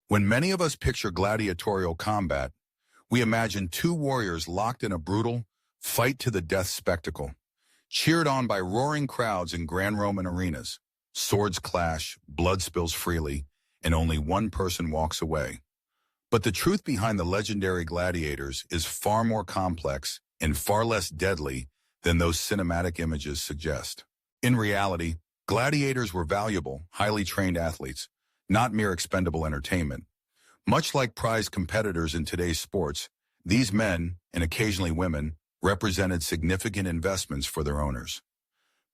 When many of us picture gladiatorial combat, we imagine two warriors locked in a brutal, fight-to-the-death spectacle, cheered on by roaring crowds in grand Roman arenas. Swords clash, blood spills freely, and only one person walks away. But the truth behind the legendary gladiators is far more complex and far less deadly than those cinematic images suggest. In reality, gladiators were valuable, highly trained athletes, not mere expendable entertainment. Much like prize competitors in today's sports, these men, and occasionally women, represented significant investments for their owners.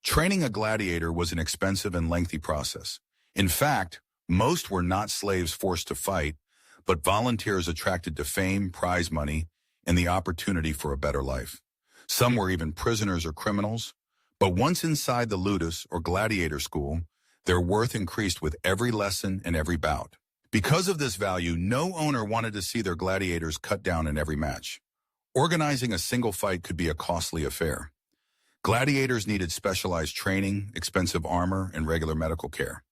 Training a gladiator was an expensive and lengthy process. In fact, most were not slaves forced to fight, but volunteers attracted to fame, prize money, and the opportunity for a better life. Some were even prisoners or criminals, but once inside the ludus or gladiator school, their worth increased with every lesson and every bout. Because of this value, no owner wanted to see their gladiators cut down in every match. Organizing a single fight could be a costly affair. Gladiators needed specialized training, expensive armor, and regular medical care.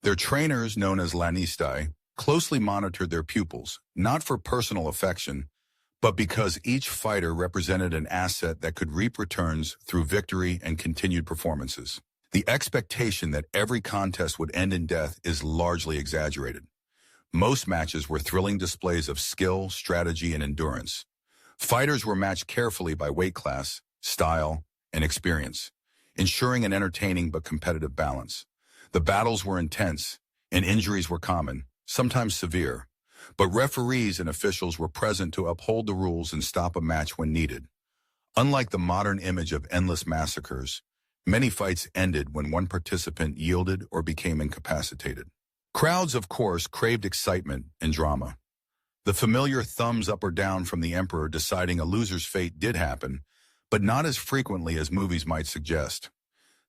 Their trainers, known as lanistae, closely monitored their pupils, not for personal affection, but because each fighter represented an asset that could reap returns through victory and continued performances. The expectation that every contest would end in death is largely exaggerated. Most matches were thrilling displays of skill, strategy, and endurance. Fighters were matched carefully by weight class, style, and experience, ensuring an entertaining but competitive balance. The battles were intense, and injuries were common, sometimes severe, but referees and officials were present to uphold the rules and stop a match when needed. Unlike the modern image of endless massacres, many fights ended when one participant yielded or became incapacitated. Crowds, of course, craved excitement and drama. The familiar thumbs up or down from the emperor deciding a loser's fate did happen, but not as frequently as movies might suggest.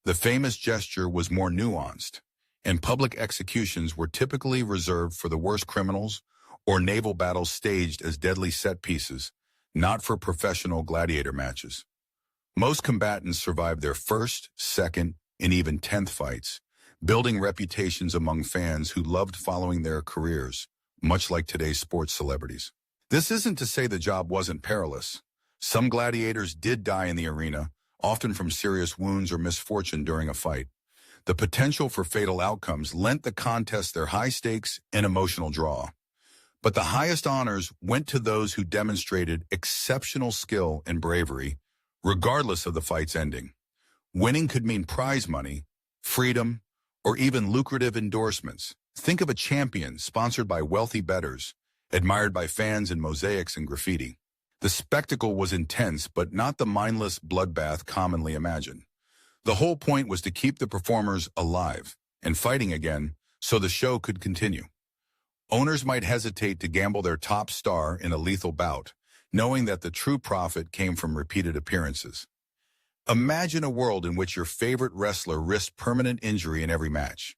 The famous gesture was more nuanced, and public executions were typically reserved for the worst criminals or naval battles staged as deadly set pieces, not for professional gladiator matches. Most combatants survived their first, second, and even 10th fights, building reputations among fans who loved following their careers, much like today's sports celebrities. This isn't to say the job wasn't perilous. Some gladiators did die in the arena, often from serious wounds or misfortune during a fight. The potential for fatal outcomes lent the contest their high stakes and emotional draw. But the highest honors went to those who demonstrated exceptional skill and bravery, regardless of the fight's ending. Winning could mean prize money, freedom, or even lucrative endorsements. Think of a champion sponsored by wealthy bettors, admired by fans in mosaics and graffiti. The spectacle was intense, but not the mindless bloodbath commonly imagined. The whole point was to keep the performers alive and fighting again so the show could continue. Owners might hesitate to gamble their top star in a lethal bout, knowing that the true profit came from repeated appearances. Imagine a world in which your favorite wrestler risked permanent injury in every match.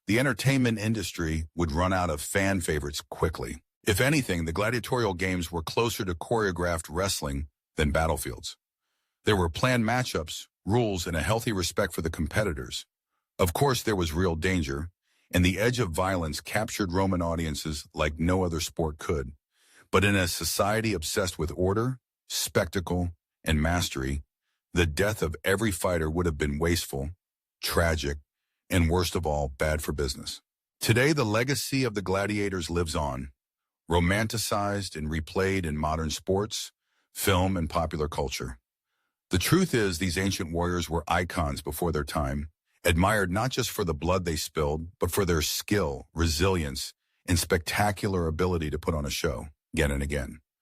The entertainment industry would run out of fan favorites quickly. If anything, the gladiatorial games were closer to choreographed wrestling than battlefields. There were planned matchups, rules, and a healthy respect for the competitors. Of course, there was real danger, and the edge of violence captured Roman audiences like no other sport could. But in a society obsessed with order, spectacle, and mastery, the death of every fighter would have been wasteful, tragic, and worst of all, bad for business. Today, the legacy of the gladiators lives on, romanticized and replayed in modern sports, film, and popular culture. The truth is, these ancient warriors were icons before their time, admired not just for the blood they spilled, but for their skill, resilience, and spectacular ability to put on a show again and again.